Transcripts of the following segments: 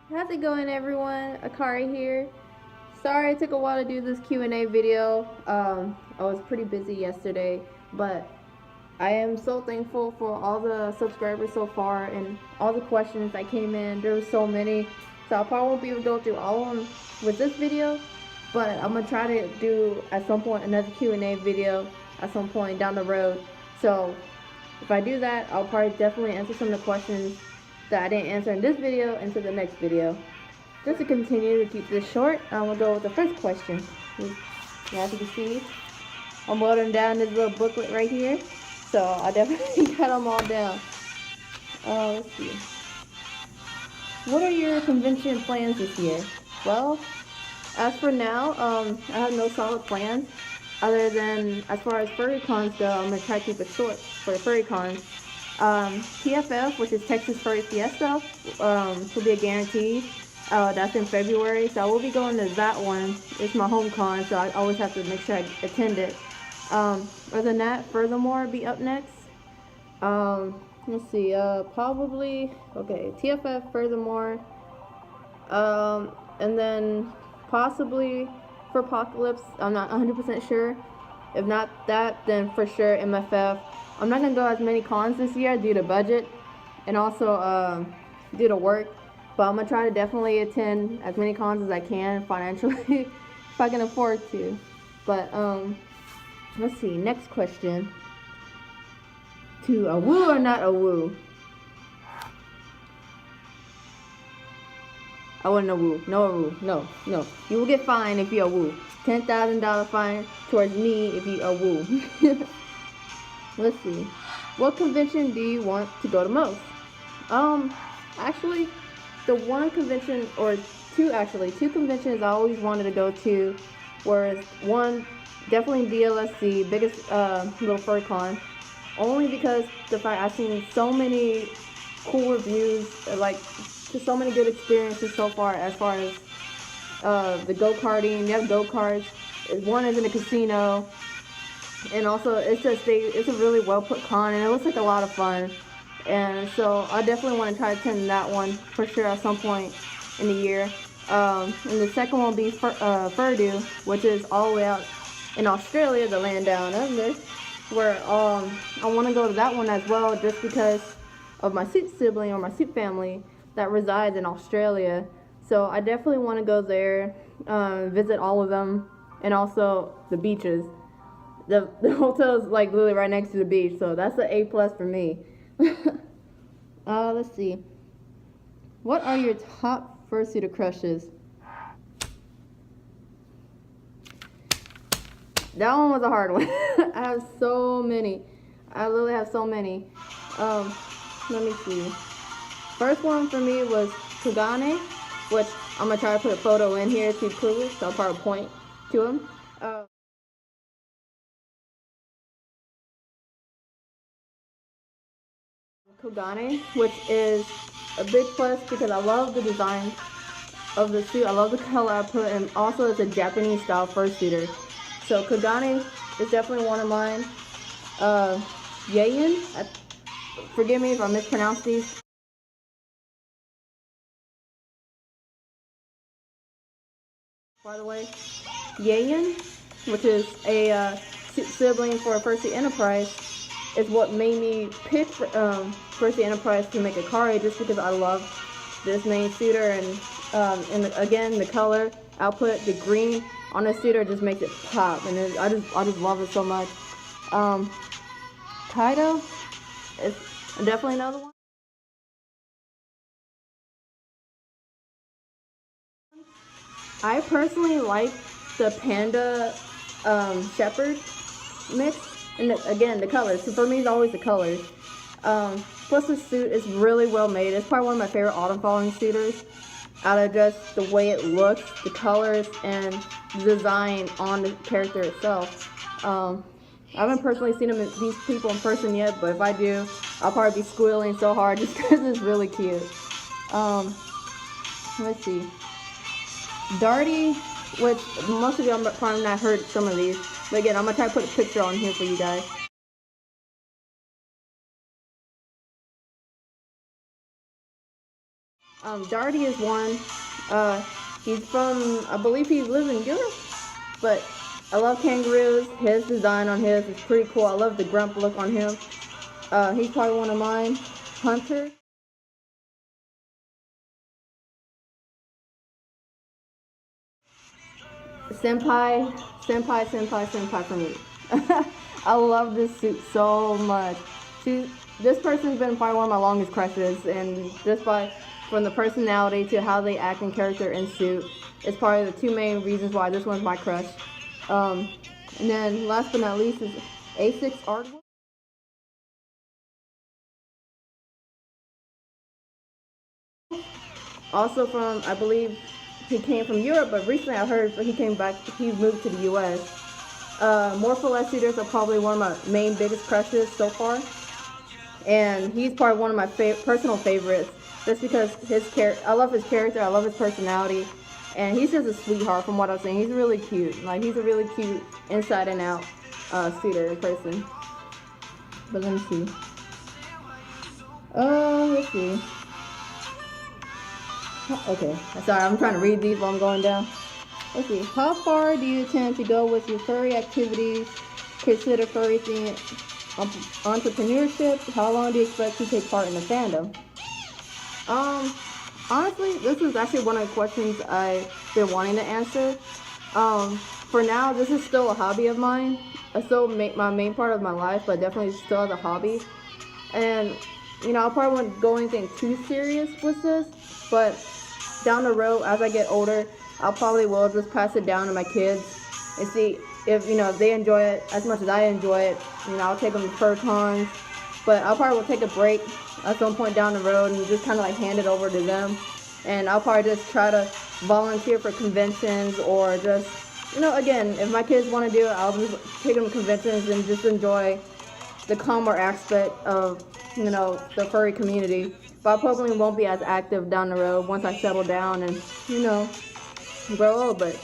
How's it going, everyone? Akari here. Sorry it took a while to do this Q&A video. I was pretty busy yesterday, but I am so thankful for all the subscribers so far and all the questions that came in. There were so many, so I probably won't be able to go through all of them with this video, but I'm gonna try to do at some point another Q&A video at some point down the road. So if I do that, I'll probably definitely answer some of the questions that I didn't answer in this video into the next video. Just to continue to keep this short, I'm gonna go with the first question. As you can see, I'm loading down this little booklet right here, so I definitely got them all down. Let's see. What are your convention plans this year? Well, as for now, I have no solid plans other than as far as furry cons go. I'm gonna try to keep it short for the furry cons. TFF, which is Texas Furry Fiesta, will be a guarantee. That's in February, so I will be going to that one. It's my home con, so I always have to make sure I attend it. Other than that, Furthermore be up next. Let's see, probably, okay, TFF, Furthermore, and then possibly for Apocalypse, I'm not 100% sure. If not that, then for sure MFF. I'm not gonna go as many cons this year due to budget and also due to work, but I'm gonna try to definitely attend as many cons as I can financially if I can afford to. But let's see. Next question. To a woo or not a woo? I wouldn't a woo. No a woo. No, no. You will get fined if you a woo. $10,000 fine towards me if you a woo. Let's see. What convention do you want to go to most? Actually, the one convention or two conventions I always wanted to go to was one, definitely DLSC, biggest little fur con, only because the fact I've seen so many cool reviews, like just so many good experiences so far as the go-karting. You have go-karts. One is in a casino, and also it's a really well put con, and it looks like a lot of fun. And so I definitely want to try to attend that one for sure at some point in the year. And the second one will be Furdu, which is all the way out in Australia, the land down under, where I want to go to that one as well, just because of my suit sibling or my suit family that resides in Australia. So I definitely want to go there, visit all of them, and also the beaches. The hotel is like literally right next to the beach, so that's an A+ for me. Let's see. What are your top fursuiter crushes? That one was a hard one. I have so many. I literally have so many. Let me see. First one for me was Kagane, which I'm gonna try to put a photo in here to prove it, so I'll probably point to him. Kogane, which is a big plus because I love the design of the suit. I love the color I put, and also it's a Japanese style fursuiter. So Kogane is definitely one of mine. Yayin, forgive me if I mispronounce these. By the way, Yayin, which is a sibling for Fursuit Enterprise, is what made me pick Fursuit Enterprise to make a Akari, just because I love this main suitor, and again the color output, the green on the suitor just makes it pop, and I just love it so much. Kaido is definitely another one. I personally like the panda shepherd mix, and again the colors. So for me, it's always the colors. Plus the suit is really well made. It's probably one of my favorite autumn falling suitors. Out of just the way it looks, the colors, and the design on the character itself. I haven't personally seen these people in person yet, but if I do, I'll probably be squealing so hard just because it's really cute. Let's see. Darty, which most of y'all probably not heard some of these, but again, I'm gonna try to put a picture on here for you guys. Darty is one. He's from, I believe he lives in Europe, but I love kangaroos. His design on his is pretty cool. I love the grump look on him. He's probably one of mine. Hunter. Senpai for me. I love this suit so much. This person's been probably one of my longest crushes, and just from the personality to how they act in character and suit, it's probably the two main reasons why this one's my crush. And then last but not least is A6 artwork. Also from, I believe he came from Europe, but recently I heard he came back, he moved to the US. More for Less Shooters are probably one of my main biggest crushes so far. And he's probably one of my personal favorites, just because I love his character, I love his personality, and he's just a sweetheart from what I've seen. He's really cute. Like, he's a really cute inside and out suitor in person. But let me see. Let's see. Okay, sorry, I'm trying to read these while I'm going down. Let's see. How far do you tend to go with your furry activities? Consider furry thing entrepreneurship. How long do you expect to take part in the fandom? Honestly, this is actually one of the questions I've been wanting to answer. For now, this is still a hobby of mine. I still make my main part of my life, but definitely still as a hobby. And, you know, I probably won't go anything too serious with this, but down the road, as I get older, I'll probably will just pass it down to my kids and see if, you know, if they enjoy it as much as I enjoy it. You know, I'll take them to fur cons, but I'll probably will take a break at some point down the road and just kind of like hand it over to them. And I'll probably just try to volunteer for conventions, or just, you know, again, if my kids want to do it, I'll just take them to conventions and just enjoy the calmer aspect of, you know, the furry community. But I probably won't be as active down the road once I settle down and, you know, grow old. But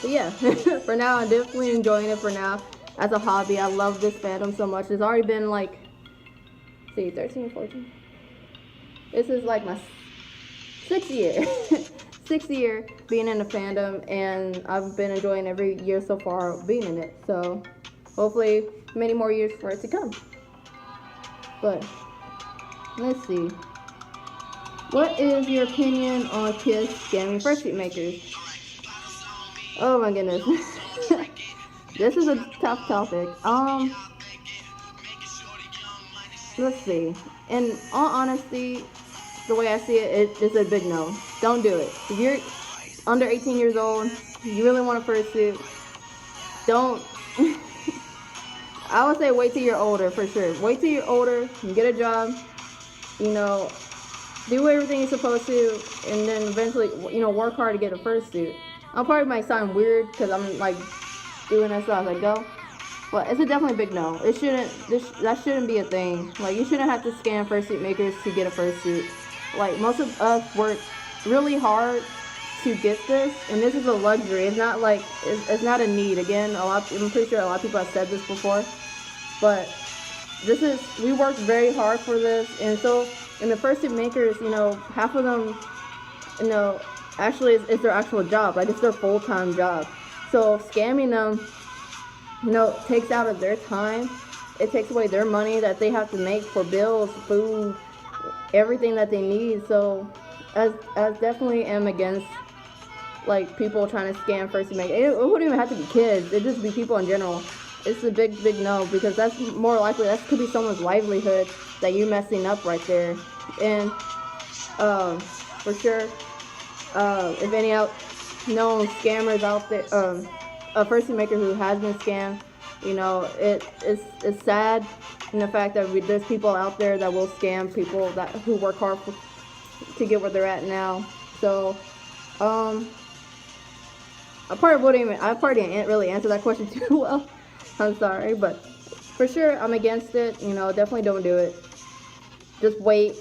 yeah, for now, I'm definitely enjoying it for now as a hobby. I love this fandom so much. It's already been like, see, 13, 14. This is like my sixth year. Sixth year being in the fandom, and I've been enjoying every year so far being in it. So hopefully many more years for it to come. But let's see. What is your opinion on kids scamming Brisket Makers? Oh my goodness. This is a tough topic. Let's see. In all honesty, the way I see it, it's a big no. Don't do it. If you're under 18 years old, you really want a fursuit, don't. I would say wait till you're older, for sure. Wait till you're older, and get a job, you know, do everything you're supposed to, and then eventually, you know, work hard to get a fursuit. I probably might sound weird because I'm like doing this as I go, but it's a definitely big no. It shouldn't. That shouldn't be a thing. Like, you shouldn't have to scam fursuit makers to get a fursuit. Like, most of us work really hard to get this, and this is a luxury. It's not like it's not a need. Again, I'm pretty sure a lot of people have said this before, but we worked very hard for this. And so in the fursuit makers, you know, half of them, you know, actually it's their actual job. Like, it's their full-time job. So scamming them, you know, takes out of their time. It takes away their money that they have to make for bills, food, everything that they need. So as definitely am against like people trying to scam fursuit makers. It wouldn't even have to be kids. It'd just be people in general. It's a big no, because that's more likely that could be someone's livelihood that you're messing up right there. And for sure, if any known scammers out there, a fursuit maker who has been scammed, you know, it's sad in the fact that there's people out there that will scam people who work hard to get where they're at now. So I probably didn't really answer that question too well. I'm sorry, but for sure I'm against it. You know, definitely don't do it. Just wait.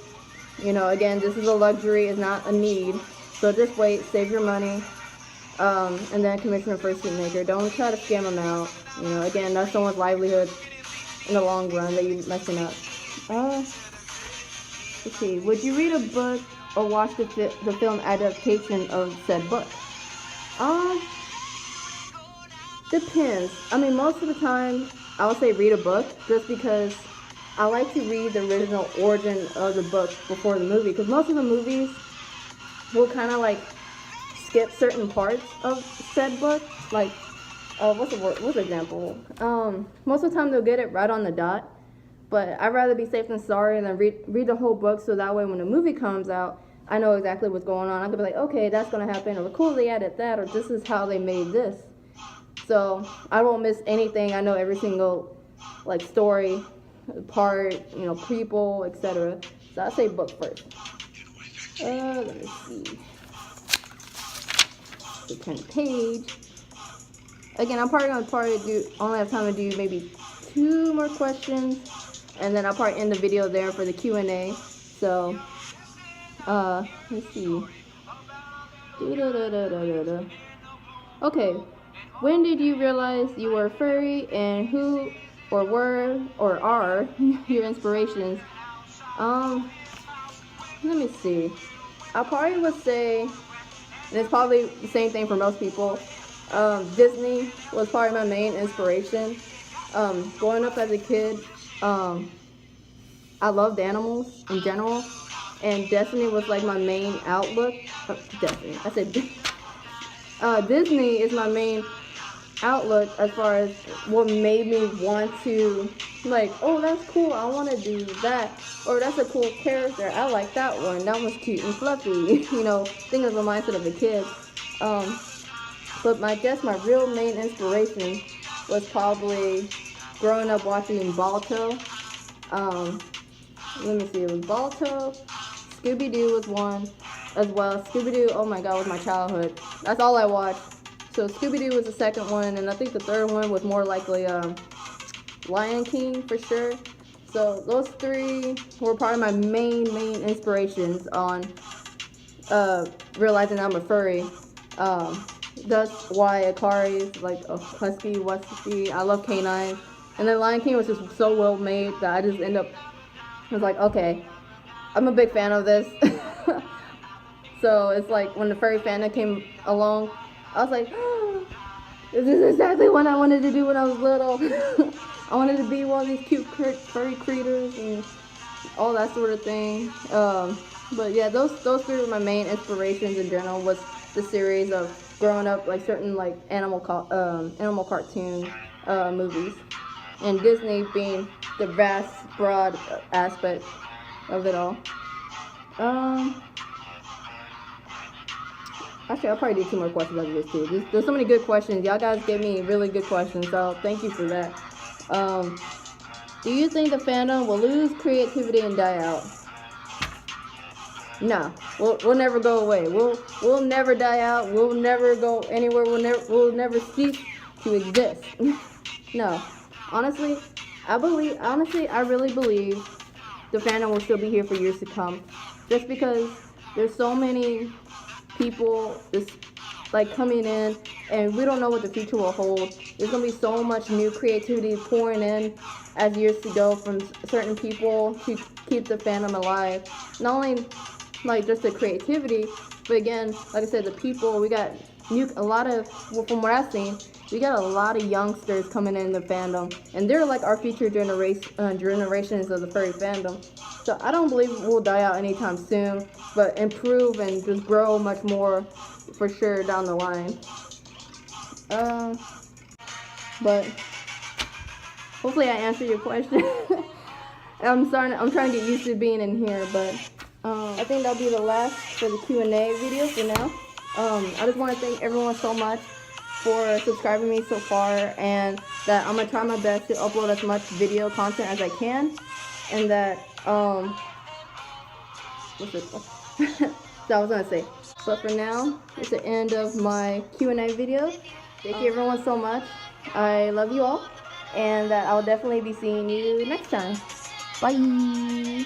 You know, again, this is a luxury, it's not a need. So just wait, save your money, and then commission a fursuit maker. Don't try to scam them out. You know, again, that's someone's livelihood in the long run that you're messing up. Let's see. Would you read a book or watch the film adaptation of said book? Um, Depends. I mean, most of the time, I would say read a book just because I like to read the original origin of the book before the movie. Because most of the movies will kind of like skip certain parts of said book. Like, what's the word? What's the example? Most of the time they'll get it right on the dot. But I'd rather be safe than sorry and then read the whole book so that way when the movie comes out, I know exactly what's going on. I could be like, okay, that's gonna happen, or cool, they added that, or this is how they made this. So I won't miss anything. I know every single like story, part, people, etc. So I say book first. Let me see. So turn the page. Again, I'm probably gonna only have time to do maybe 2 more questions, and then I'll probably end the video there for the Q&A. So, let's see. Okay, when did you realize you were furry, and who or were or are your inspirations? Let me see. I probably would say, and it's probably the same thing for most people, Disney was probably my main inspiration. Growing up as a kid, I loved animals in general, and Disney was like my main outlook. Disney, I said Disney is my main outlook as far as what made me want to, like, oh, that's cool, I want to do that, or that's a cool character, I like that one, that one's cute and fluffy. Think of the mindset of a kid. But I guess my real main inspiration was probably growing up watching Balto. Let me see, it was Balto, Scooby-Doo was one as well. Scooby-Doo, oh my god, was my childhood. That's all I watched. So Scooby-Doo was the second one, and I think the third one was more likely Lion King for sure. So those 3 were probably my main inspirations on realizing I'm a furry. That's why Akari is like a husky, wusky. I love canines. And then Lion King was just so well made that I just was like, okay, I'm a big fan of this. So it's like when the furry fandom came along, I was like, oh, this is exactly what I wanted to do when I was little. I wanted to be one of these cute furry creatures and all that sort of thing. But yeah, those 3 were my main inspirations in general. Was the series of growing up, like certain like animal cartoon movies, and Disney being the vast, broad aspect of it all. Actually, I'll probably do 2 more questions after this too. There's so many good questions. Y'all guys gave me really good questions, so thank you for that. Do you think the fandom will lose creativity and die out? No, we'll never go away. We'll never die out. We'll never go anywhere. We'll never cease to exist. No, honestly, I really believe the fandom will still be here for years to come. Just because there's so many people just like coming in, and we don't know what the future will hold. There's gonna be so much new creativity pouring in as years to go from certain people to keep the fandom alive. Not only like just the creativity, but again, like I said, the people. We got from what I've seen, we got a lot of youngsters coming in the fandom, and they're like our future generations of the furry fandom. So I don't believe we'll die out anytime soon, but improve and just grow much more for sure down the line. But hopefully I answered your question. I'm trying to get used to being in here, but I think that'll be the last for the Q&A video for now. I just want to thank everyone so much for subscribing me so far, and that I'm gonna try my best to upload as much video content as I can, and that what's this? So I was gonna say, but for now, it's the end of my Q&A video. Thank you everyone so much. I love you all, and that I'll definitely be seeing you next time. Bye.